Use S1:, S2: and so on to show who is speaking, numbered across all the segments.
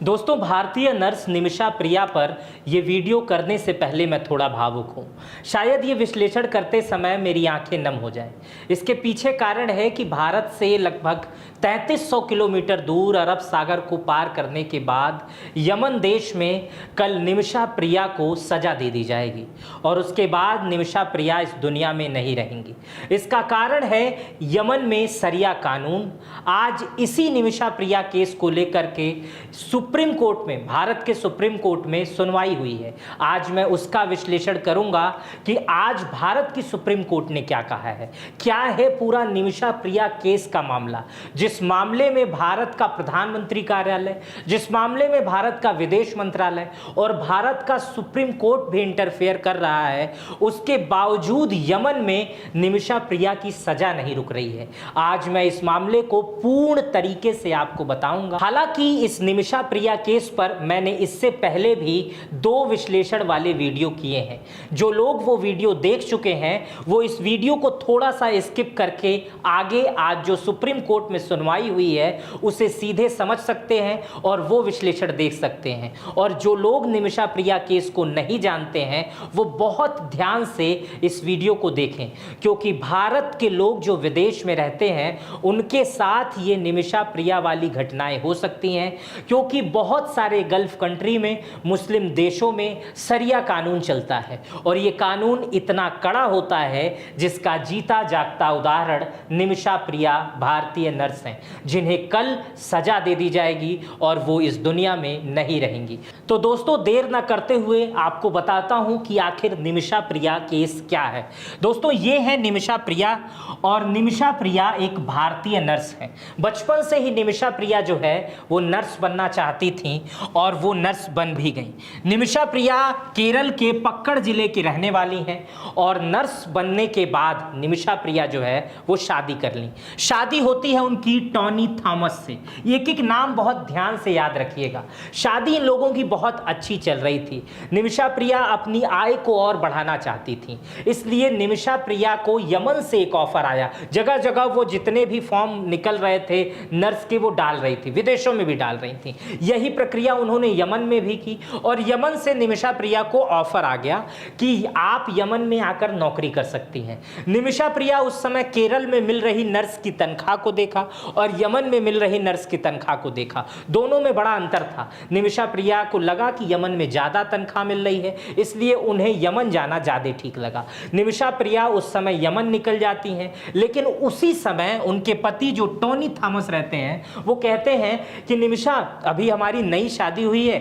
S1: दोस्तों, भारतीय नर्स निमिषा प्रिया पर यह वीडियो करने से पहले मैं थोड़ा भावुक हूँ। शायद ये विश्लेषण करते समय मेरी आंखें नम हो जाएं। इसके पीछे कारण है कि भारत से लगभग 3300 किलोमीटर दूर अरब सागर को पार करने के बाद यमन देश में कल निमिषा प्रिया को सजा दे दी जाएगी और उसके बाद निमिषा प्रिया इस दुनिया में नहीं रहेंगी। इसका कारण है यमन में शरिया कानून। आज इसी निमिषा प्रिया केस को लेकर के सुप्रीम कोर्ट में, भारत के सुप्रीम कोर्ट में सुनवाई हुई है। आज मैं उसका विश्लेषण करूंगा कि आज भारत की सुप्रीम कोर्ट ने क्या कहा है, क्या है पूरा निमिषा प्रिया केस का मामला, जिस मामले में भारत का प्रधानमंत्री कार्यालय, जिस मामले में भारत का विदेश मंत्रालय और भारत का सुप्रीम कोर्ट भी इंटरफेयर कर रहा है। उसके बावजूद यमन में निमिषा प्रिया की सजा नहीं रुक रही है। आज मैं इस मामले को पूर्ण तरीके से आपको बताऊंगा। हालांकि इस निमिषा प्रिया केस पर मैंने इससे पहले भी 2 विश्लेषण वाले वीडियो किए हैं। जो लोग वो वीडियो देख चुके हैं वो इस वीडियो को थोड़ा सा स्किप करके आगे आज जो सुप्रीम कोर्ट में सुनवाई हुई है उसे सीधे समझ सकते हैं और वो विश्लेषण देख सकते हैं। और जो लोग निमिषा प्रिया केस को नहीं जानते हैं वो बहुत ध्यान से इस वीडियो को देखें, क्योंकि भारत के लोग जो विदेश में रहते हैं उनके साथ ये निमिषा प्रिया वाली घटनाएं हो सकती हैं, क्योंकि बहुत सारे गल्फ कंट्री में, मुस्लिम देशों में शरिया कानून चलता है और ये कानून इतना कड़ा होता है जिसका जीता जागता उदाहरण निमिषा प्रिया भारतीय नर्स हैं, जिन्हें कल सजा दे दी जाएगी और वो इस दुनिया में नहीं रहेंगी। तो दोस्तों, देर ना करते हुए आपको बताता हूं कि आखिर निमिषा प्रिया केस क्या है। दोस्तों, ये है निमिषा प्रिया और निमिषा प्रिया एक भारतीय नर्स है। बचपन से ही निमिषा प्रिया जो है वो नर्स बनना चाहती थी और वो नर्स बन भी गई। निमिषा प्रिया केरल के पक्कड़ जिले की रहने वाली हैं और नर्स बनने के बाद निमिषा प्रिया जो है वो शादी कर ली। शादी होती है उनकी टॉनी थॉमस से। एक नाम बहुत ध्यान से याद रखिएगा। शादी इन लोगों की बहुत अच्छी चल रही थी। निमिषा प्रिया अपनी आय को और बढ़ाना चाहती थी, इसलिए निमिषा प्रिया को यमन से एक ऑफर आया। जगह जगह वो जितने भी फॉर्म निकल रहे थे नर्स के वो डाल रही थी, विदेशों में भी डाल रही थी। यही प्रक्रिया उन्होंने यमन में भी की और यमन से निमिषा प्रिया को ऑफर आ गया कि आप यमन में आकर नौकरी कर सकती हैं। निमिषा प्रिया उस समय केरल में मिल रही नर्स की तनख्वाह को देखा और यमन में मिल रही नर्स की तनख्वाह को देखा। दोनों में बड़ा अंतर था। निमिषा प्रिया को लगा कि यमन में ज्यादा तनख्वाह मिल रही है, इसलिए उन्हें यमन जाना ज्यादा ठीक लगा। निमिषा प्रिया उस समय यमन निकल जाती हैं, लेकिन उसी समय उनके पति जो टोनी थॉमस रहते हैं वो कहते हैं कि निमिषा, अभी हमारी नई शादी हुई है,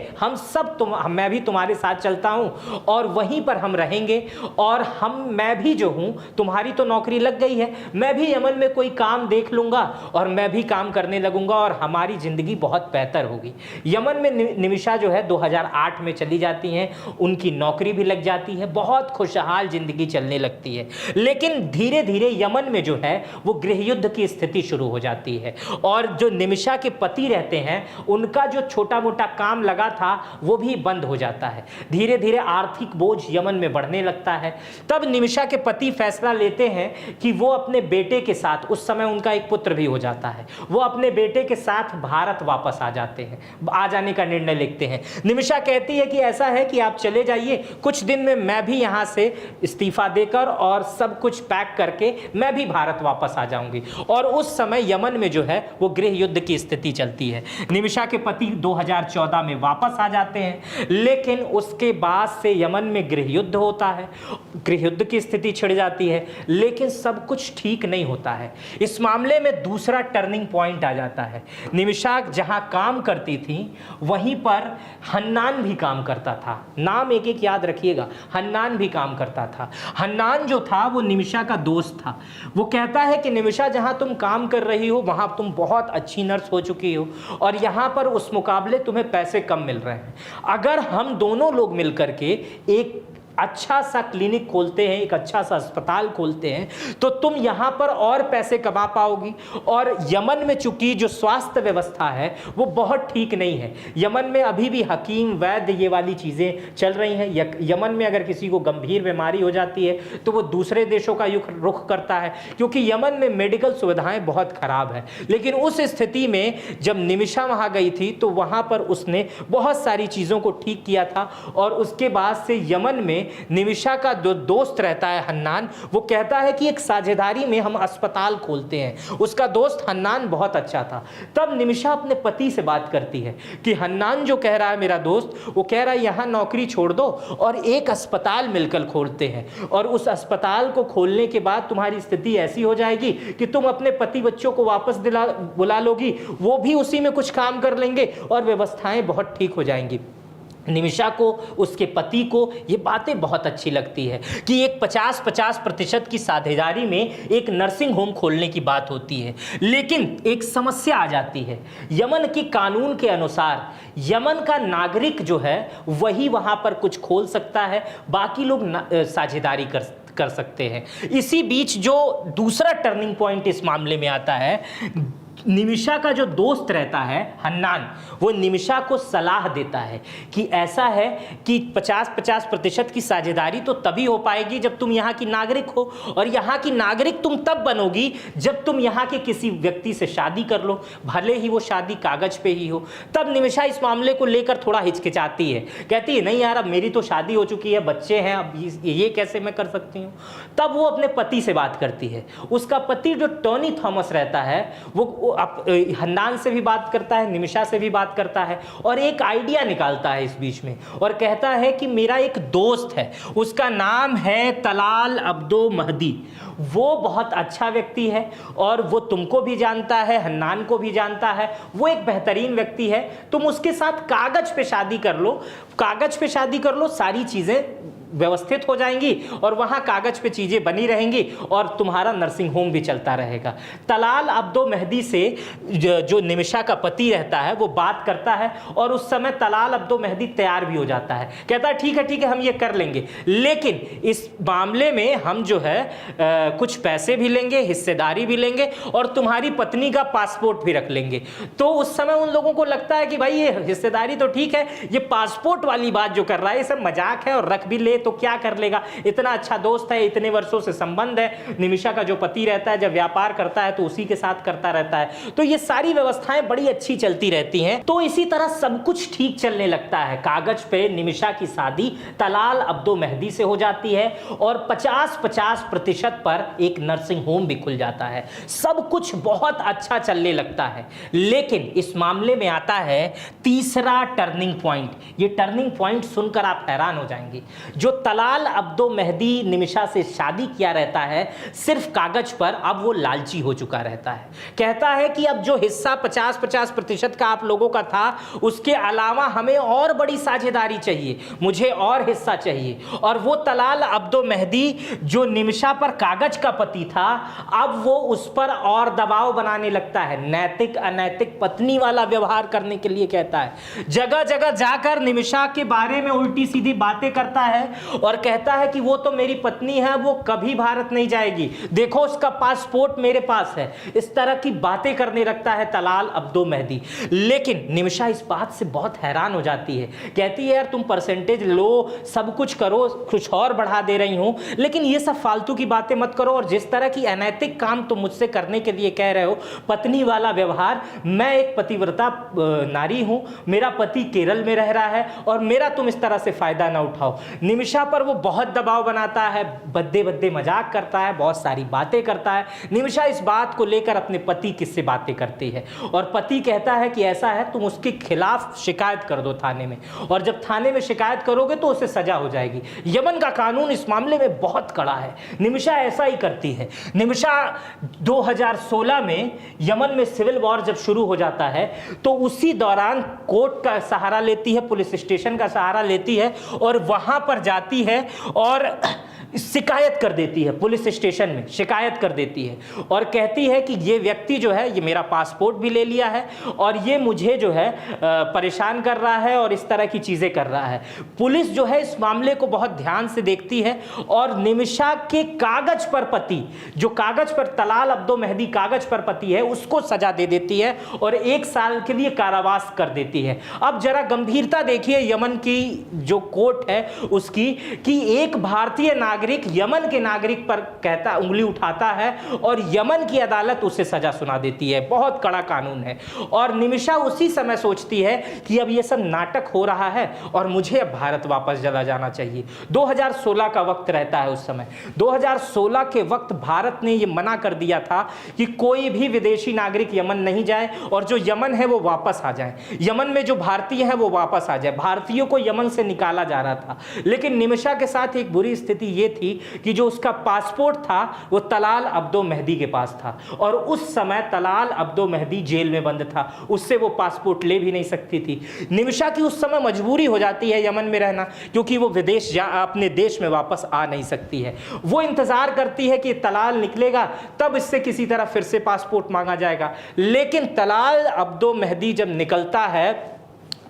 S1: मैं भी तुम्हारे साथ चलता हूं और वहीं पर हम रहेंगे और मैं भी जो हूं, तुम्हारी तो नौकरी लग गई है, मैं भी यमन में कोई काम देख लूंगा और मैं भी काम करने लगूंगा और हमारी जिंदगी बहुत बेहतर होगी। यमन में निमिषा जो है 2008 में चली जाती हैं, उनकी नौकरी भी लग जाती है, बहुत खुशहाल जिंदगी चलने लगती है। लेकिन धीरे धीरे यमन में जो है वो गृह युद्ध की स्थिति शुरू हो जाती है और जो निमिषा के पति रहते हैं उनका जो छोटा मोटा काम लगा था वो भी बंद हो जाता है। धीरे धीरे आर्थिक बोझ यमन में बढ़ने लगता है। तब निमिषा के पति फैसला लेते हैं कि वो अपने बेटे के साथ, उस समय उनका एक पुत्र भी हो जाता है, वो अपने बेटे के साथ भारत वापस आ जाने का निर्णय लेते हैं। निमिषा कहती है कि ऐसा है कि आप चले जाइए, कुछ दिन में मैं भी यहां से इस्तीफा देकर और सब कुछ पैक करके मैं भी भारत वापस आ जाऊंगी। और उस समय यमन में जो है वो गृह युद्ध की स्थिति चलती है। निमिषा के पति 2014 में वापस आ जाते हैं, लेकिन उसके बाद से यमन में गृह युद्ध होता है, गृह युद्ध की स्थिति छिड़ जाती है, लेकिन सब कुछ ठीक नहीं होता है। इस मामले में दूसरा टर्निंग पॉइंट आ जाता है। निमिषा जहां काम करती थी वहीं पर हन्नान भी काम करता था। नाम एक एक याद रखिएगा, हन्नान भी काम करता था। हन्नान जो था वो निमिषा का दोस्त था। वो कहता है कि निमिषा, जहां तुम काम कर रही हो वहां तुम बहुत अच्छी नर्स हो चुकी हो और यहां पर उस मुकाबले तुम्हें पैसे कम मिल रहे हैं। अगर हम दोनों लोग मिलकर के एक अच्छा सा क्लिनिक खोलते हैं, एक अच्छा सा अस्पताल खोलते हैं, तो तुम यहाँ पर और पैसे कमा पाओगी। और यमन में चूंकि जो स्वास्थ्य व्यवस्था है वो बहुत ठीक नहीं है, यमन में अभी भी हकीम वैद्य ये वाली चीज़ें चल रही हैं। यमन में अगर किसी को गंभीर बीमारी हो जाती है तो वो दूसरे देशों का रुख करता है, क्योंकि यमन में मेडिकल सुविधाएं बहुत खराब है। लेकिन उस स्थिति में जब निमिषा वहाँ गई थी तो वहाँ पर उसने बहुत सारी चीज़ों को ठीक किया था। और उसके बाद से यमन में निमिषा का जो दोस्त रहता है हन्नान, वो कहता है कि एक साझेदारी में हम अस्पताल खोलते हैं। उसका दोस्त हन्नान बहुत अच्छा था। तब निमिषा अपने पति से बात करती है कि हन्नान जो कह रहा है मेरा दोस्त, वो कह रहा है यहाँ नौकरी छोड़ दो और एक अस्पताल मिलकर खोलते हैं, और उस अस्पताल को खोलने के बाद तुम्हारी स्थिति ऐसी हो जाएगी कि तुम अपने पति बच्चों को वापस बुला लोगी, वो भी उसी में कुछ काम कर लेंगे और व्यवस्थाएं बहुत ठीक हो जाएंगी। निमिषा को, उसके पति को ये बातें बहुत अच्छी लगती है कि एक 50-50% की साझेदारी में एक नर्सिंग होम खोलने की बात होती है। लेकिन एक समस्या आ जाती है, यमन के कानून के अनुसार यमन का नागरिक जो है वही वहाँ पर कुछ खोल सकता है, बाकी लोग साझेदारी कर सकते हैं। इसी बीच जो दूसरा टर्निंग पॉइंट इस मामले में आता है, निमिषा का जो दोस्त रहता है हन्नान, वो निमिषा को सलाह देता है कि ऐसा है कि 50-50% की साझेदारी तो तभी हो पाएगी जब तुम यहाँ की नागरिक हो, और यहाँ की नागरिक तुम तब बनोगी जब तुम यहाँ के किसी व्यक्ति से शादी कर लो, भले ही वो शादी कागज पे ही हो। तब निमिषा इस मामले को लेकर थोड़ा हिचकिचाती है, कहती है नहीं यार, अब मेरी तो शादी हो चुकी है, बच्चे हैं, अब ये कैसे मैं कर सकती हूँ। तब वो अपने पति से बात करती है। उसका पति जो टॉनी थॉमस रहता है वो हन्नान से भी बात करता है, निमिषा से भी बात करता है, और एक आइडिया निकालता है इस बीच में, और कहता है कि मेरा एक दोस्त है, उसका नाम है तलाल अब्दो महदी, वो बहुत अच्छा व्यक्ति है और वो तुमको भी जानता है, हन्नान को भी जानता है, वो एक बेहतरीन व्यक्ति है, तुम उसके साथ कागज पे शादी कर लो, कागज पे शादी कर लो, सारी चीज़ें व्यवस्थित हो जाएंगी और वहाँ कागज पे चीज़ें बनी रहेंगी और तुम्हारा नर्सिंग होम भी चलता रहेगा। तलाल अब्दो मेहदी से जो निमिषा का पति रहता है वो बात करता है, और उस समय तलाल अब्दो मेहदी तैयार भी हो जाता है, कहता है ठीक है हम ये कर लेंगे, लेकिन इस मामले में हम जो है कुछ पैसे भी लेंगे, हिस्सेदारी भी लेंगे और तुम्हारी पत्नी का पासपोर्ट भी रख लेंगे। तो उस समय उन लोगों को लगता है कि भाई ये हिस्सेदारी तो ठीक है, ये पासपोर्ट वाली बात जो कर रहा है ये सब मजाक है, और रख भी ले तो क्या कर लेगा, इतना अच्छा दोस्त है, इतने वर्षों से संबंध है। निमिषा का जो पति रहता है जब व्यापार करता है तो उसी के साथ करता रहता है, तो ये सारी व्यवस्थाएं बड़ी अच्छी चलती रहती हैं। तो इसी तरह सब कुछ ठीक चलने लगता है। कागज पे निमिषा की शादी तलाल अब्दो मेहदी से हो जाती है और 50-50% पर एक नर्सिंग होम भी खुल जाता है। सब कुछ बहुत अच्छा चलने लगता है। लेकिन इस मामले में आता है तीसरा टर्निंग पॉइंट। ये टर्निंग पॉइंट सुनकर आप हैरान हो जाएंगे। जो तलाल अब्दो मेहदी निमिषा से शादी किया रहता है सिर्फ कागज पर, अब वो लालची हो चुका रहता है। कहता है कि अब जो हिस्सा 50-50% का आप लोगों का था, उसके अलावा हमें और बड़ी साझेदारी चाहिए, मुझे और हिस्सा चाहिए। और वो तलाल अब्दो मेहदी जो निमिषा पर कागज का पति था, अब वो उस पर और दबाव बनाने लगता है, नैतिक अनैतिक पत्नी वाला व्यवहार करने के लिए कहता है। जगह जगह जाकर निमिषा के बारे में उल्टी सीधी बातें करता है और कहता है कि वो तो मेरी पत्नी है, वो कभी भारत नहीं जाएगी, देखो उसका पासपोर्ट मेरे पास है। इस तरह की बातें करने लगता है तलाल अब्दो मेहदी। लेकिन निमिषा इस बात से बहुत हैरान हो जाती है, कहती है यार तुम परसेंटेज लो, सब कुछ करो, कुछ और बढ़ा दे रही हूं, लेकिन ये सब फालतू की बातें मत करो। और जिस तरह की अनैतिक काम तुम मुझसे करने के लिए कह रहे हो, पत्नी वाला व्यवहार, मैं एक पतिव्रता नारी हूं, मेरा पति केरल में रह रहा है और मेरा तुम इस तरह से फायदा ना उठाओ। निमिषा पर वो बहुत दबाव बनाता है, बद्दे बद्दे मजाक करता है, बहुत सारी बातें करता है। निमिषा इस बात को लेकर अपने पति किससे बातें करती है और पति कहता है कि ऐसा है तुम उसके खिलाफ शिकायत कर दो थाने में, और जब थाने में शिकायत करोगे तो उसे सजा हो जाएगी। यमन का कानून इस मामले में बहुत कड़ा है। निमिषा ऐसा ही करती है। निमिषा 2016 में यमन में सिविल वॉर जब शुरू हो जाता है तो उसी दौरान कोर्ट का सहारा लेती है, पुलिस स्टेशन का सहारा लेती है और वहां पर जाती है और शिकायत कर देती है, पुलिस स्टेशन में शिकायत कर देती है और कहती है कि ये व्यक्ति जो है ये मेरा पासपोर्ट भी ले लिया है और ये मुझे जो है परेशान कर रहा है और इस तरह की चीज़ें कर रहा है। पुलिस जो है इस मामले को बहुत ध्यान से देखती है और निमिषा के कागज पर पति, जो कागज पर तलाल अब्दो मेहदी कागज पर पति है, उसको सजा दे देती है और 1 साल के लिए कारावास कर देती है। अब जरा गंभीरता देखिए यमन की जो कोर्ट है उसकी, कि एक भारतीय नागरिक यमन के नागरिक पर कहता, उंगली उठाता है और यमन की अदालत उसे सजा सुना देती है। बहुत कड़ा कानून है। और निमिषा उसी समय सोचती है कि अब ये सब नाटक हो रहा है और मुझे अब भारत वापस चला जाना चाहिए। 2016 का वक्त रहता है उस समय। 2016 के वक्त भारत ने ये मना कर दिया था कि कोई भी विदेशी नागरिक यमन नहीं जाए और जो यमन है वो वापस आ जाए, यमन में जो भारतीय हैं वो वापस आ जाए। भारतीयों को यमन से निकाला जा रहा था। लेकिन निमिषा के साथ एक बुरी स्थिति ये थी कि जो उसका पासपोर्ट था वो तलाल अब्दो मेहदी के पास था और उस समय तलाल अब्दो मेहदी जेल में बंद था, उससे वो पासपोर्ट ले भी नहीं सकती थी। निमिषा की उस समय मजबूरी हो जाती है यमन में रहना, क्योंकि वो विदेश अपने देश में वापस आ नहीं सकती है। वो इंतजार करती है कि तलाल निकलेगा तब इससे किसी तरह फिर से पासपोर्ट मांगा जाएगा। लेकिन तलाल अब्दो मेहदी जब निकलता है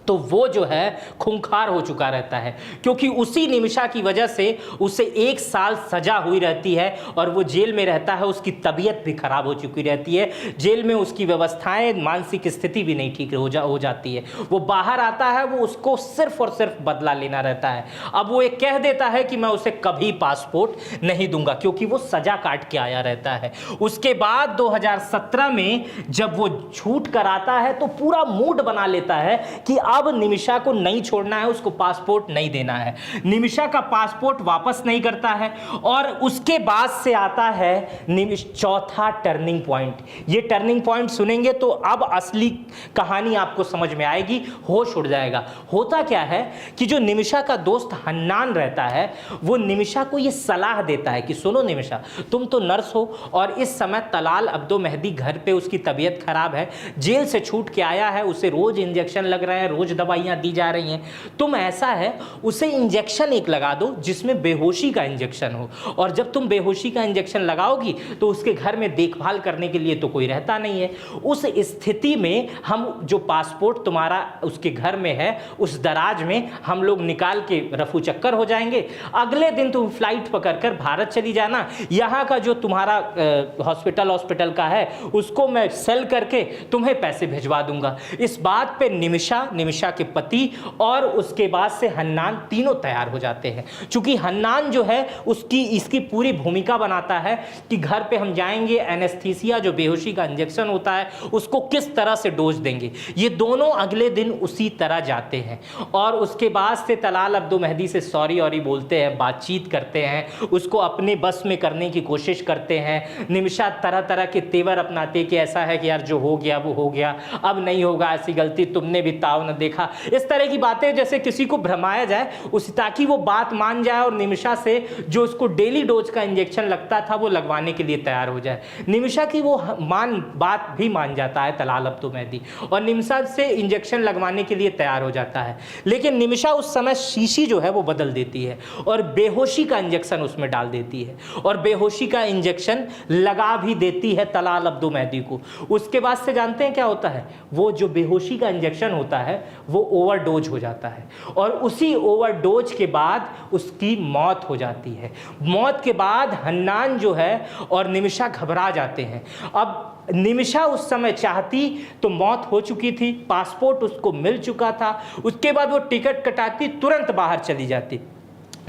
S1: तो वो जो है खूंखार हो चुका रहता है, क्योंकि उसी निमिषा की वजह से उसे 1 साल सजा हुई रहती है और वो जेल में रहता है। उसकी तबीयत भी खराब हो चुकी रहती है, जेल में उसकी व्यवस्थाएं, मानसिक स्थिति भी नहीं ठीक हो जाती है। वो बाहर आता है, वो उसको सिर्फ और सिर्फ बदला लेना रहता है। अब वो एक कह देता है कि मैं उसे कभी पासपोर्ट नहीं दूंगा, क्योंकि वो सजा काट के आया रहता है। उसके बाद 2017 में जब वो छूट कर आता है तो पूरा मूड बना लेता है कि अब निमिषा को नहीं छोड़ना है, उसको पासपोर्ट नहीं देना है। निमिषा का पासपोर्ट वापस नहीं करता है और उसके बाद से आता है चौथा टर्निंग पॉइंट। ये टर्निंग पॉइंट सुनेंगे तो अब असली कहानी आपको समझ में आएगी, होश उड़ जाएगा। होता क्या है कि जो निमिषा का दोस्त हन्नान रहता है वो निमिषा को ये सलाह देता है कि सुनो निमिषा, तुम तो नर्स हो और इस समय तलाल अब्दो मेहदी घर पे उसकी तबीयत खराब है, जेल से छूट के आया है, उसे रोज इंजेक्शन लग रहे हैं, रोज दवाइयां दी जा रही हैं। तुम ऐसा है उसे इंजेक्शन एक लगा दो जिसमें बेहोशी का इंजेक्शन हो, और जब तुम बेहोशी का इंजेक्शन लगाओगी तो उसके घर में देखभाल करने के लिए तो कोई रहता नहीं है। उस स्थिति में हम जो पासपोर्ट तुम्हारा उसके घर में है उस दराज में हम लोग निकाल के रफू चक्कर हो जाएंगे। अगले दिन तुम फ्लाइट पकड़कर भारत चली जाना, यहाँ का जो तुम्हारा हॉस्पिटल का है उसको मैं सेल करके तुम्हें पैसे भिजवा दूंगा। इस बात पे निमिषा के पति और उसके बाद से हन्नान तीनों तैयार हो जाते हैं। चूंकि हन्नान जो है इसकी पूरी भूमिका बनाता है कि घर पे हम जाएंगे, एनेस्थीसिया जो बेहोशी का इंजेक्शन होता है उसको किस तरह से डोज देंगे। ये दोनों अगले दिन उसी तरह जाते हैं और उसके बाद से तलाल अब्दो मेहदी से सॉरी बोलते हैं, बातचीत करते हैं, उसको अपने बस में करने की कोशिश करते हैं। निमिषा तरह तरह के तेवर अपनाते कि ऐसा है कि यार जो हो गया वो हो गया, अब नहीं होगा, ऐसी गलती तुमने भी ताव न देखा, इस तरह की बातें जैसे किसी को भ्रमाया जाए ताकि वो बात मान जाए और निमिषा से जो उसको डेली डोज का इंजेक्शन लगता था वो लगवाने के लिए तैयार हो जाए। निमिषा की वो बात भी मान जाता है तलाल अब्दो मेहदी और निमिषा से इंजेक्शन लगवाने के लिए तैयार हो जाता है। लेकिन निमिषा उस समय शीशी जो है वो बदल देती है और बेहोशी का इंजेक्शन उसमें डाल देती है और बेहोशी का इंजेक्शन लगा भी देती है तलाल अब्दो मेहदी को। उसके बाद से जानते हैं क्या होता है, वो जो बेहोशी का इंजेक्शन होता है वो ओवरडोज हो जाता है और उसी ओवरडोज के बाद उसकी मौत हो जाती है। मौत के बाद हन्नान जो है और निमिषा घबरा जाते हैं। अब निमिषा उस समय चाहती तो मौत हो चुकी थी, पासपोर्ट उसको मिल चुका था, उसके बाद वो टिकट कटाती तुरंत बाहर चली जाती।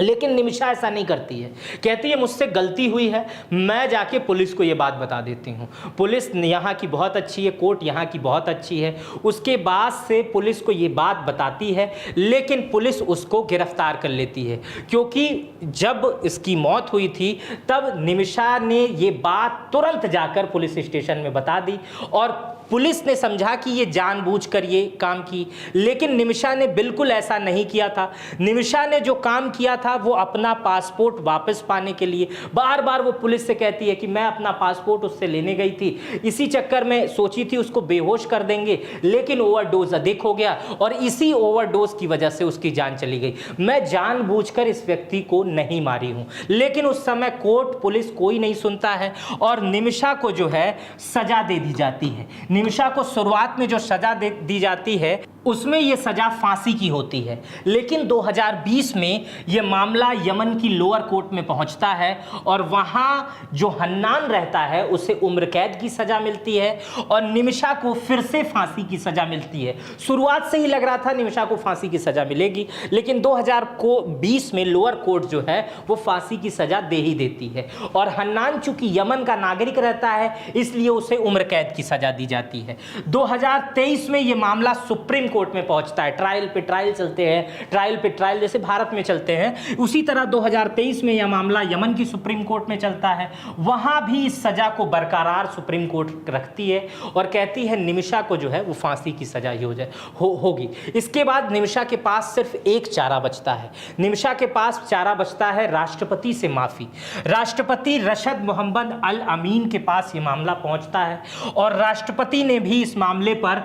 S1: लेकिन निमिषा ऐसा नहीं करती है, कहती है मुझसे गलती हुई है, मैं जाके पुलिस को ये बात बता देती हूँ। पुलिस यहाँ की बहुत अच्छी है, कोर्ट यहाँ की बहुत अच्छी है। उसके बाद से पुलिस को ये बात बताती है, लेकिन पुलिस उसको गिरफ्तार कर लेती है, क्योंकि जब इसकी मौत हुई थी तब निमिषा ने ये बात तुरंत जाकर पुलिस स्टेशन में बता दी और पुलिस ने समझा कि ये जानबूझकर ये काम की, लेकिन निमिषा ने बिल्कुल ऐसा नहीं किया था। निमिषा ने जो काम किया था वो अपना पासपोर्ट वापस पाने के लिए बार बार वो पुलिस से कहती है कि मैं अपना पासपोर्ट उससे लेने गई थी, इसी चक्कर में सोची थी उसको बेहोश कर देंगे, लेकिन ओवरडोज अधिक हो गया और इसी ओवरडोज की वजह से उसकी जान चली गई। मैं जानबूझकर इस व्यक्ति को नहीं मारी हूं। लेकिन उस समय कोर्ट पुलिस कोई नहीं सुनता है और निमिषा को जो है सजा दे दी जाती है। निमिषा को शुरुआत में जो सजा दे दी जाती है उसमें यह सजा फांसी की होती है, लेकिन 2020 में यह मामला यमन की लोअर कोर्ट में पहुंचता है और वहां जो हन्नान रहता है उसे उम्र कैद की सजा मिलती है और निमिषा को फिर से फांसी की सजा मिलती है। शुरुआत से ही लग रहा था निमिषा को फांसी की सजा मिलेगी, लेकिन 2020 में लोअर कोर्ट जो है वो फांसी की सजा दे ही देती है और हन्नान चूंकि यमन का नागरिक रहता है इसलिए उसे उम्र कैद की सजा दी जाती है। 2023 में यह मामला सुप्रीम कोर्ट में पहुंचता है। ट्रायल पे ट्रायल चलते हैं, ट्रायल पे ट्रायल जैसे भारत में चलते हैं, उसी तरह 2023 में यह मामला यमन की सुप्रीम कोर्ट में चलता है। वहां भी इस सजा को बरकरार सुप्रीम कोर्ट रखती है और कहती है निमिषा को जो है वो फांसी की सजा ही होगी। इसके बाद निमिषा के पास सिर्फ एक चारा बचता है। निमिषा के पास चारा बचता है राष्ट्रपति से माफी। राष्ट्रपति रशद मोहम्मद अल अमीन के पास यह मामला पहुंचता है और राष्ट्रपति ने भी इस मामले पर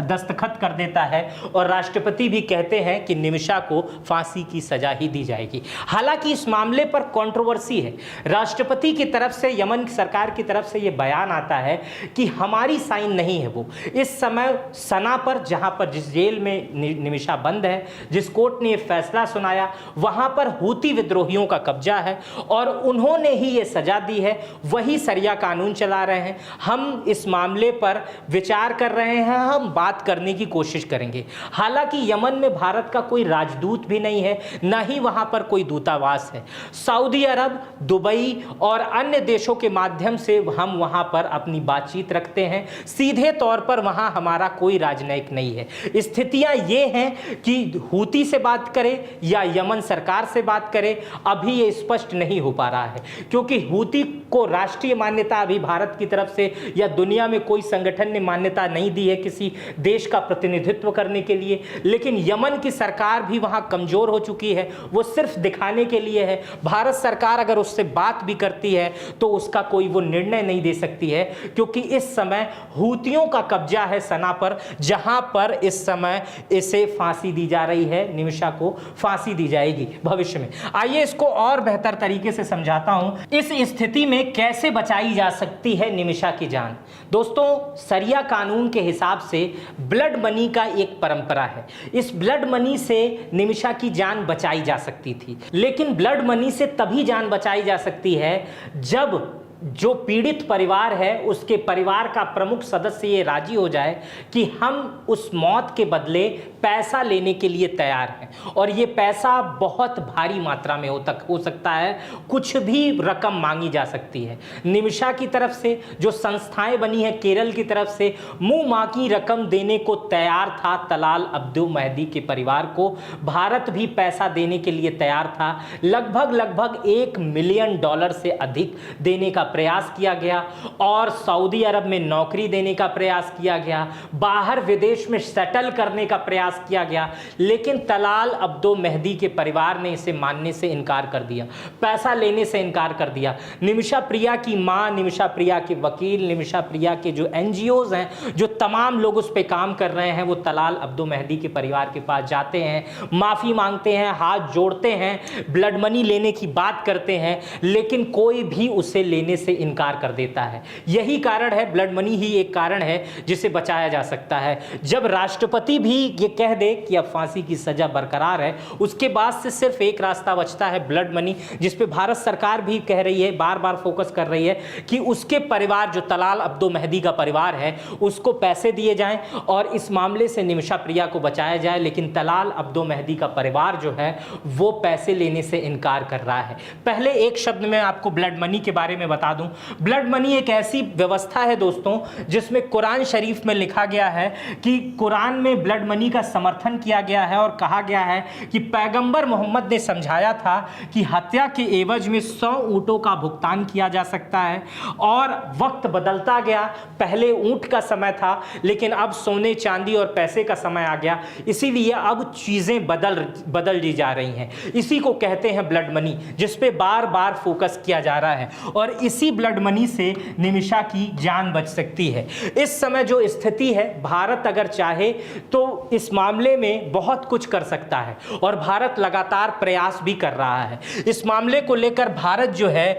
S1: दस्तखत कर देता है और राष्ट्रपति भी कहते हैं कि निमिषा को फांसी की सजा ही दी जाएगी। हालांकि इस मामले पर कंट्रोवर्सी है। राष्ट्रपति की तरफ से, यमन सरकार की तरफ से यह बयान आता है कि हमारी साइन नहीं है वो। इस समय सना पर, जहां पर जिस जेल में निमिषा बंद है, जिस कोर्ट ने यह फैसला सुनाया, वहां पर हूती विद्रोहियों का कब्जा है और उन्होंने ही यह सजा दी है, वही सरिया कानून चला रहे हैं। हम इस मामले पर विचार कर रहे हैं, हम बात करने की कोशिश करेंगे। हालांकि यमन में भारत का कोई राजदूत भी नहीं है, ना ही वहां पर कोई दूतावास है। सऊदी अरब, दुबई और अन्य देशों के माध्यम से हम वहां पर अपनी बातचीत रखते हैं। सीधे तौर पर वहां हमारा कोई राजनयिक नहीं है। स्थितियां ये हैं कि हूती से बात करें या यमन सरकार से बात करें, अभी ये स्पष्ट नहीं हो पा रहा है, क्योंकि हूती को राष्ट्रीय मान्यता अभी भारत की तरफ से या दुनिया में कोई संगठन ने मान्यता नहीं दी है किसी देश का प्रतिनिधित्व करने के लिए। लेकिन यमन की सरकार भी वहां कमजोर हो चुकी है, वो सिर्फ दिखाने के लिए है। भारत सरकार अगर उससे बात भी करती है तो उसका कोई वो निर्णय नहीं दे सकती है, क्योंकि इस समय हूतियों का कब्जा है सना पर, जहां पर इस समय इसे फांसी दी जा रही है। निमिषा को फांसी दी जाएगी भविष्य में। आइए इसको और बेहतर तरीके से समझाता हूं। इस स्थिति में कैसे बचाई जा सकती है निमिषा की जान। दोस्तों, सरिया कानून के हिसाब से ब्लड मनी का एक परंपरा है। इस ब्लड मनी से निमिषा की जान बचाई जा सकती थी, लेकिन ब्लड मनी से तभी जान बचाई जा सकती है जब जो पीड़ित परिवार है उसके परिवार का प्रमुख सदस्य ये राजी हो जाए कि हम उस मौत के बदले पैसा लेने के लिए तैयार हैं, और ये पैसा बहुत भारी मात्रा में हो सकता है, कुछ भी रकम मांगी जा सकती है। निमिषा की तरफ से जो संस्थाएं बनी है केरल की तरफ से, मुंह मांगी रकम देने को तैयार था तलाल अब्दुल मेहदी के परिवार को। भारत भी पैसा देने के लिए तैयार था। लगभग $1 मिलियन से अधिक देने का प्रयास किया गया और सऊदी अरब में नौकरी देने का प्रयास किया गया, बाहर विदेश में सेटल करने का प्रयास किया गया, लेकिन तलाल अब्दुल मेहदी के परिवार ने इसे मानने से इनकार कर दिया, पैसा लेने से इनकार कर दिया। निमिषा प्रिया की मां, निमिषा प्रिया के वकील, निमिषा प्रिया के जो एनजीओज हैं, जो तमाम लोग उस पर काम कर रहे हैं, वो तलाल अब्दुल मेहदी के परिवार के पास जाते हैं, माफी मांगते हैं, हाथ जोड़ते हैं, ब्लड मनी लेने की बात करते हैं, लेकिन कोई भी उसे लेने से इनकार कर देता है। यही कारण है, ब्लड मनी ही एक कारण है जिसे बचाया जा सकता है। जब राष्ट्रपति भी ये कह दे कि अब फांसी की सजा बरकरार है, उसके बाद से सिर्फ एक रास्ता बचता है, ब्लड मनी, जिस पे भारत सरकार भी कह रही है, बार बार फोकस कर रही है कि उसके परिवार, जो तलाल अब्दुल मेहदी का परिवार है, उसको पैसे दिए जाएं और इस मामले से निमिषा प्रिया को बचाया जाए। लेकिन तलाल अब्दुल मेहदी का परिवार जो है वो पैसे लेने से इनकार कर रहा है। पहले एक शब्द में आपको ब्लड मनी के बारे में बता बता दूं, ब्लड मनी एक ऐसी व्यवस्था है दोस्तों जिसमें कुरान शरीफ में लिखा गया है कि कुरान में ब्लड मनी का समर्थन किया गया है और कहा गया है कि पैगंबर मोहम्मद ने समझाया था कि हत्या के एवज में 100 ऊंटों का भुगतान किया जा सकता है। और वक्त बदलता गया, पहले ऊंट का समय था लेकिन अब सोने चांदी और पैसे का समय आ गया, इसीलिए अब चीजें बदल दी जा रही हैं। इसी को कहते हैं ब्लड मनी, जिस पे बार बार फोकस किया जा रहा है और इसी ब्लड मनी से निमिषा की जान बच सकती है। इस समय जो स्थिति है, भारत अगर चाहे तो इस मामले में बहुत कुछ कर सकता है और भारत लगातार प्रयास भी कर रहा है। इस मामले को लेकर भारत जो है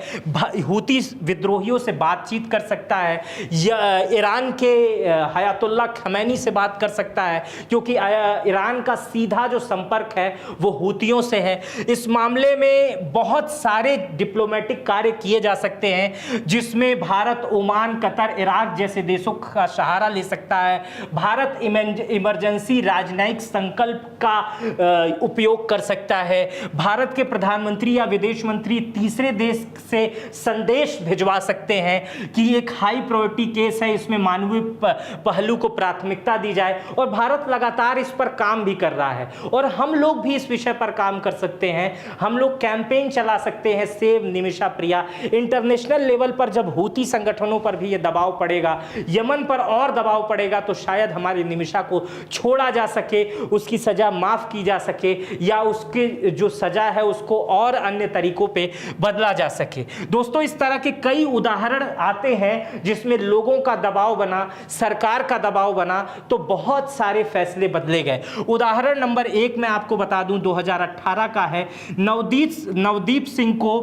S1: हूती विद्रोहियों से बातचीत कर सकता है या ईरान के हयातुल्लाह खमैनी से बात कर सकता है, क्योंकि ईरान का सीधा जो संपर्क है वो हूतियों से है। इस मामले में बहुत सारे डिप्लोमेटिक कार्य किए जा सकते हैं जिसमें भारत ओमान, कतर, इराक जैसे देशों का सहारा ले सकता है। भारत इमरजेंसी राजनयिक संकल्प का उपयोग कर सकता है। भारत के प्रधानमंत्री या विदेश मंत्री तीसरे देश से संदेश भिजवा सकते हैं कि एक हाई प्रायोरिटी केस है, इसमें मानवीय पहलू को प्राथमिकता दी जाए, और भारत लगातार इस पर काम भी कर रहा है। और हम लोग भी इस विषय पर काम कर सकते हैं, हम लोग कैंपेन चला सकते हैं, सेव निमिषा प्रिया। इंटरनेशनल लेवल पर जब हूती संगठनों पर भी ये दबाव पड़ेगा, यमन पर और दबाव पड़ेगा, तो शायद हमारी निमिषा को छोड़ा जा सके, उसकी सजा माफ की जा सके या उसकी जो सजा है उसको और अन्य तरीकों पे बदला जा सके। दोस्तों, इस तरह के कई उदाहरण आते हैं जिसमें लोगों का दबाव बना, सरकार का दबाव बना, तो बहुत सारे फैसले बदले गए। उदाहरण नंबर 1 मैं आपको बता दूं, 2018 का है। नवदीप सिंह को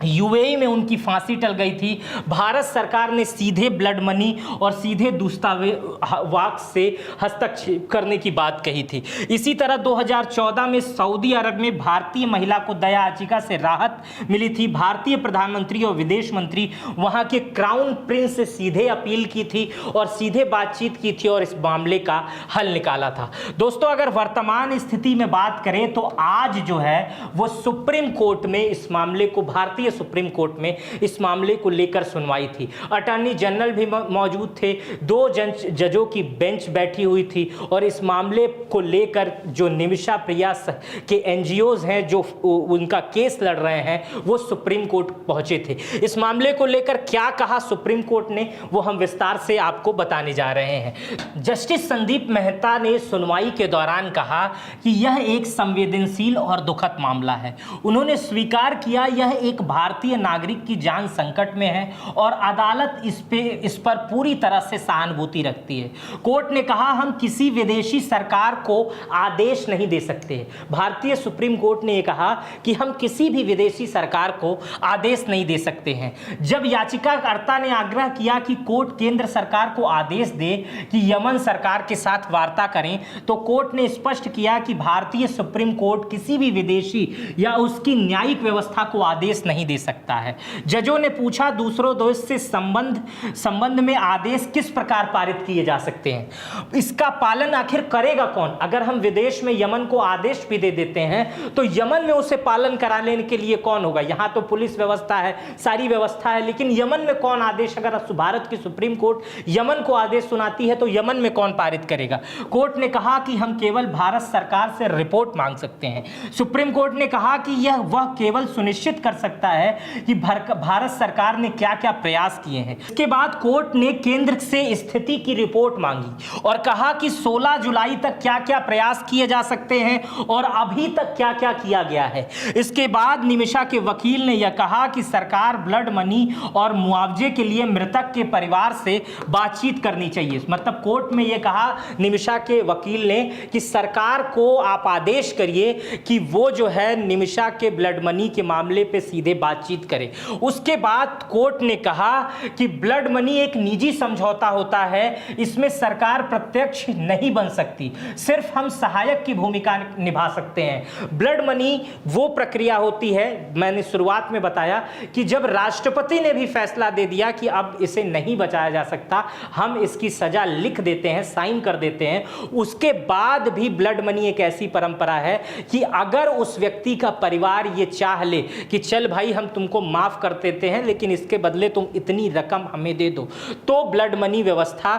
S1: यूएई में उनकी फांसी टल गई थी। भारत सरकार ने सीधे ब्लड मनी और सीधे दूतावास से हस्तक्षेप करने की बात कही थी। इसी तरह 2014 में सऊदी अरब में भारतीय महिला को दया याचिका से राहत मिली थी। भारतीय प्रधानमंत्री और विदेश मंत्री वहां के क्राउन प्रिंस से सीधे अपील की थी और सीधे बातचीत की थी और इस मामले का हल निकाला था। दोस्तों, अगर वर्तमान स्थिति में बात करें तो आज जो है वो सुप्रीम कोर्ट में इस मामले को, भारतीय सुप्रीम कोर्ट में इस मामले को लेकर सुनवाई थी। अटॉर्नी जनरल भी मौजूद थे, 2 जजों की बेंच बैठी हुई थी और इस मामले को लेकर जो निमिषा प्रिया के एनजीओज हैं जो उनका केस लड़ रहे हैं वो सुप्रीम कोर्ट पहुंचे थे। इस मामले को लेकर क्या कहा सुप्रीम कोर्ट ने, वो हम विस्तार से आपको बताने जा रहे हैं। जस्टिस संदीप मेहता ने सुनवाई के दौरान कहा कि यह एक संवेदनशील और दुखद मामला है। उन्होंने स्वीकार किया यह एक भारतीय नागरिक की जान संकट में है और अदालत इस पर पूरी तरह से सहानुभूति रखती है। कोर्ट ने कहा, हम किसी विदेशी सरकार को आदेश नहीं दे सकते। भारतीय सुप्रीम कोर्ट ने यह कहा कि हम किसी भी विदेशी सरकार को आदेश नहीं दे सकते हैं। जब याचिकाकर्ता ने आग्रह किया कि कोर्ट केंद्र सरकार को आदेश दे कि यमन सरकार के साथ वार्ता करें, तो कोर्ट ने स्पष्ट किया कि भारतीय सुप्रीम कोर्ट किसी भी विदेशी या उसकी न्यायिक व्यवस्था को आदेश नहीं दे सकता है। जजों ने पूछा, दूसरों देश से संबंध में आदेश किस प्रकार पारित किए जा सकते हैं, इसका पालन आखिर करेगा कौन? अगर हम विदेश में यमन को आदेश भी दे देते हैं तो यमन में उसे पालन करा लेने के लिए कौन होगा? यहां तो पुलिस व्यवस्था है, सारी व्यवस्था है, लेकिन यमन में कौन आदेश, अगर भारत की सुप्रीम कोर्ट यमन को आदेश सुनाती है तो यमन में कौन पारित करेगा? कोर्ट ने कहा कि हम केवल भारत सरकार से रिपोर्ट मांग सकते हैं। सुप्रीम कोर्ट ने कहा कि वह केवल सुनिश्चित कर सकता है कि भारत सरकार ने क्या क्या प्रयास किए हैं। इसके बाद कोर्ट ने केंद्र से स्थिति की रिपोर्ट मांगी और कहा कि 16 जुलाई तक क्या क्या प्रयास किए जा सकते हैं और अभी तक क्या क्या किया गया है। इसके बाद निमिषा के वकील ने यह कहा कि सरकार ब्लड मनी और मुआवजे के लिए मृतक के परिवार से बातचीत करनी चाहिए। मतलब कोर्ट में यह कहा निमिषा के वकील ने कि सरकार को आप आदेश करिए कि वो जो है निमिषा के ब्लड मनी के मामले पे सीधे बातचीत करे। उसके बाद कोर्ट ने कहा कि ब्लड मनी एक निजी समझौता होता है, इसमें सरकार प्रत्यक्ष नहीं बन सकती, सिर्फ हम सहायक की भूमिका निभा सकते हैं। ब्लड मनी वो प्रक्रिया होती है, मैंने शुरुआत में बताया कि जब राष्ट्रपति ने भी फैसला दे दिया कि अब इसे नहीं बचाया जा सकता, हम इसकी सजा लिख देते हैं, साइन कर देते हैं, उसके बाद भी ब्लड मनी एक ऐसी परंपरा है कि अगर उस व्यक्ति का परिवार ये चाह ले कि चल भाई भाई हम तुमको माफ़ कर देते हैं, लेकिन इसके बदले तुम इतनी रकम हमें दे दो, तो ब्लड मनी व्यवस्था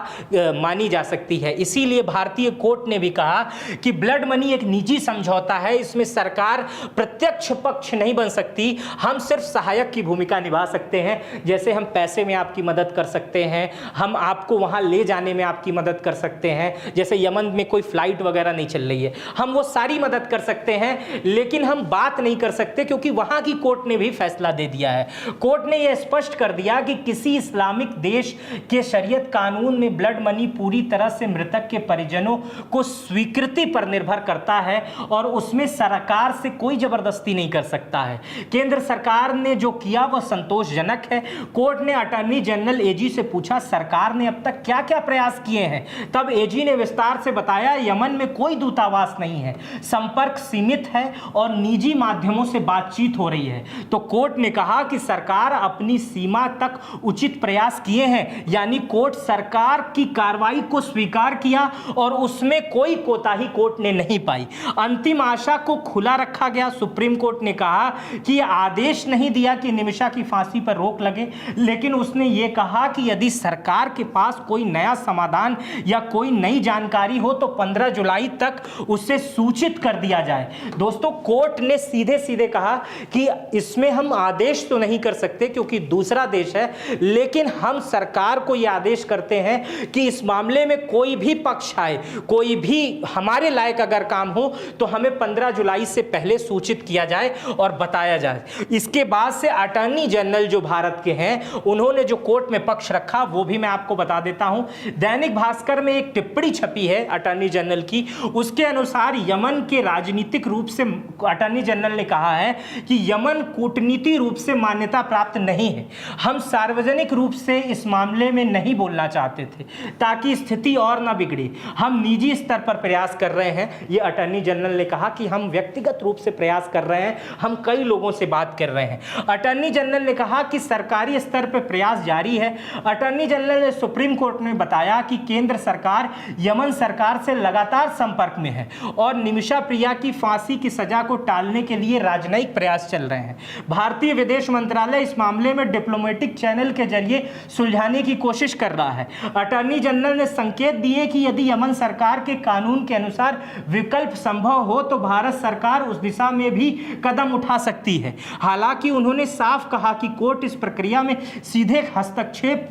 S1: मानी जा सकती है। इसीलिए भारतीय कोर्ट ने भी कहा कि ब्लड मनी एक निजी समझौता है, इसमें सरकार प्रत्यक्ष पक्ष नहीं बन सकती, हम सिर्फ सहायक की भूमिका निभा सकते हैं। जैसे हम पैसे में आपकी मदद कर सकते हैं, हम आपको वहाँ ले जाने में आपकी मदद कर सकते हैं, जैसे यमन में कोई फ्लाइट वगैरह नहीं चल रही है, हम वो सारी मदद कर सकते हैं, लेकिन हम बात नहीं कर सकते, क्योंकि वहाँ की कोर्ट ने भी फैसला दे दिया है। कोर्ट ने यह स्पष्ट कर दिया कि किसी इस्लामिक देश के शरीयत कानून में ब्लड मनी पूरी तरह से मृतक के परिजनों को स्वीकृति पर निर्भर करता है और उसमें सरकार से कोई जबरदस्ती नहीं कर सकता है। केंद्र सरकार ने जो किया वह संतोषजनक है। कोर्ट ने अटॉर्नी जनरल एजी से पूछा, सरकार ने अब तक क्या क्या प्रयास किए हैं? तब एजी ने विस्तार से बताया, यमन में कोई दूतावास नहीं है, संपर्क सीमित है और निजी माध्यमों से बातचीत हो रही है। तो कोर्ट ने कहा कि सरकार अपनी सीमा तक उचित प्रयास किए हैं, यानी कोर्ट सरकार की कार्रवाई को स्वीकार किया और उसमें कोई कोताही कोर्ट ने नहीं पाई। अंतिम आशा को खुला रखा गया। सुप्रीम कोर्ट ने कहा कि आदेश नहीं दिया कि निमिषा की फांसी पर रोक लगे, लेकिन उसने यह कहा कि यदि सरकार के पास कोई नया समाधान या कोई नई जानकारी हो तो 15 जुलाई तक उसे सूचित कर दिया जाए। दोस्तों, कोर्ट ने सीधे सीधे कहा कि इसमें हम आदेश तो नहीं कर सकते क्योंकि दूसरा देश है, लेकिन हम सरकार को यह आदेश करते हैं कि इस मामले में कोई भी पक्ष आए, कोई भी हमारे लायक अगर काम हो तो हमें 15 जुलाई से पहले सूचित किया जाए और बताया जाए। इसके बाद से अटॉर्नी जनरल जो भारत के हैं, उन्होंने जो कोर्ट में पक्ष रखा वो भी मैं आपको बता देता हूं। दैनिक भास्कर में एक टिप्पणी छपी है अटॉर्नी जनरल की, उसके अनुसार यमन के राजनीतिक रूप से अटॉर्नी जनरल ने कहा है कि यमन कूटनीति रूप से मान्यता प्राप्त नहीं है। हम सार्वजनिक रूप से इस मामले में नहीं बोलना चाहते थे ताकि स्थिति और ना बिगड़े। हम निजी स्तर पर प्रयास कर रहे हैं। ये अटॉर्नी जनरल ने कहा कि हम व्यक्तिगत रूप से प्रयास कर रहे हैं, हम कई लोगों से बात कर रहे हैं। अटॉर्नी जनरल ने कहा कि सरकारी स्तर पर प्रयास जारी है। अटॉर्नी जनरल ने सुप्रीम कोर्ट में बताया कि केंद्र सरकार यमन सरकार से लगातार संपर्क में है और निमिषा प्रिया की फांसी की सजा को टालने के लिए राजनयिक प्रयास चल रहे हैं। भारतीय विदेश मंत्रालय इस मामले में डिप्लोमेटिक चैनल के जरिए सुलझाने की कोशिश कर रहा है। अटॉर्नी जनरल ने संकेत दिए कि यदि यमन सरकार के कानून के अनुसार विकल्प संभव हो तो भारत सरकार उस दिशा में भी कदम उठा सकती है। हालांकि उन्होंने साफ कहा कि कोर्ट इस प्रक्रिया में सीधे हस्तक्षेप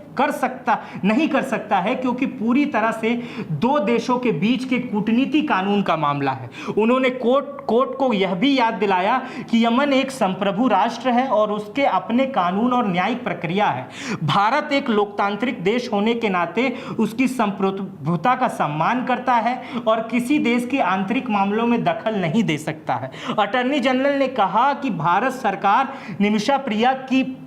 S1: नहीं कर सकता है, क्योंकि पूरी तरह से दो देशों के बीच के कूटनीति कानून का मामला है। उन्होंने कोर्ट को यह भी याद दिलाया कि यमन एक संप्रभु राष्ट्र है और उसके अपने कानून और न्यायिक प्रक्रिया है। भारत एक लोकतांत्रिक देश होने के नाते उसकी संप्रभुता का सम्मान करता है और किसी देश के आंतरिक मामलों में दखल नहीं दे सकता है। अटॉर्नी जनरल ने कहा कि भारत सरकार निमिषा प्रिया की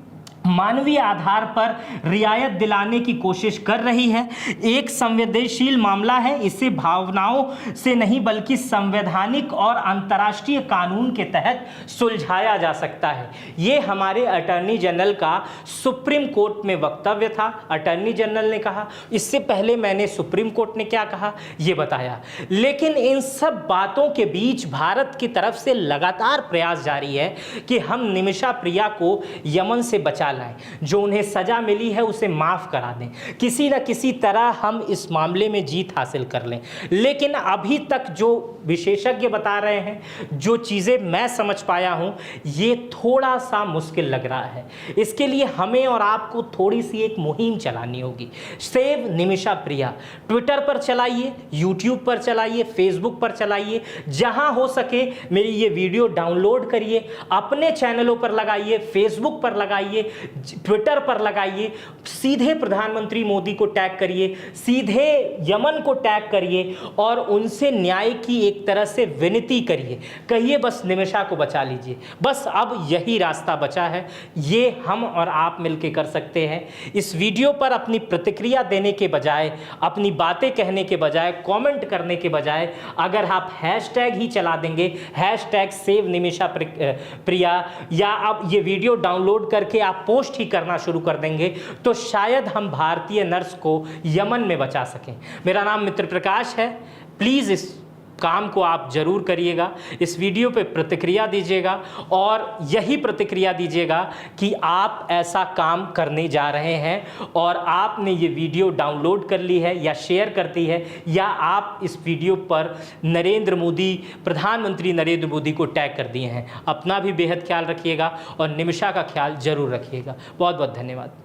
S1: मानवीय आधार पर रियायत दिलाने की कोशिश कर रही है। एक संवेदनशील मामला है, इसे भावनाओं से नहीं बल्कि संवैधानिक और अंतर्राष्ट्रीय कानून के तहत सुलझाया जा सकता है। ये हमारे अटॉर्नी जनरल का सुप्रीम कोर्ट में वक्तव्य था। अटॉर्नी जनरल ने कहा, इससे पहले मैंने सुप्रीम कोर्ट ने क्या कहा ये बताया, लेकिन इन सब बातों के बीच भारत की तरफ से लगातार प्रयास जारी है कि हम निमिषा प्रिया को यमन से बचा लाएं, जो उन्हें सजा मिली है उसे माफ करा दें, किसी न किसी तरह हम इस मामले में जीत हासिल कर लें। लेकिन अभी तक जो विशेषज्ञ बता रहे हैं, जो चीज़ें मैं समझ पाया हूं, ये थोड़ा सा मुश्किल लग रहा है। इसके लिए हमें और आपको थोड़ी सी एक मुहिम चलानी होगी। सेव निमिषा प्रिया ट्विटर पर चलाइए, यूट्यूब पर चलाइए, फेसबुक पर चलाइए, जहां हो सके मेरी ये वीडियो डाउनलोड करिए, अपने चैनलों पर लगाइए, फेसबुक पर लगाइए, ट्विटर पर लगाइए, सीधे प्रधानमंत्री मोदी को टैग करिए, सीधे यमन को टैग करिए और उनसे न्याय की एक तरह से विनती करिए, कहिए बस निमिषा को बचा लीजिए, बस अब यही रास्ता बचा है। ये हम और आप मिलकर कर सकते हैं। इस वीडियो पर अपनी प्रतिक्रिया देने के बजाय, अपनी बातें कहने के बजाय, कमेंट करने के बजाय अगर आप हैशटैग ही चला देंगे, हैशटैग सेव निमिषा प्रिया, या अब ये वीडियो डाउनलोड करके आप पोस्ट ही करना शुरू कर देंगे, तो शायद हम भारतीय नर्स को यमन में बचा सकें। मेरा नाम मित्र प्रकाश है। प्लीज़ इस काम को आप जरूर करिएगा। इस वीडियो पे प्रतिक्रिया दीजिएगा और यही प्रतिक्रिया दीजिएगा कि आप ऐसा काम करने जा रहे हैं और आपने ये वीडियो डाउनलोड कर ली है या शेयर कर दी है, या आप इस वीडियो पर नरेंद्र मोदी, प्रधानमंत्री नरेंद्र मोदी को टैग कर दिए हैं। अपना भी बेहद ख्याल रखिएगा और निमिषा का ख्याल जरूर रखिएगा। बहुत बहुत धन्यवाद।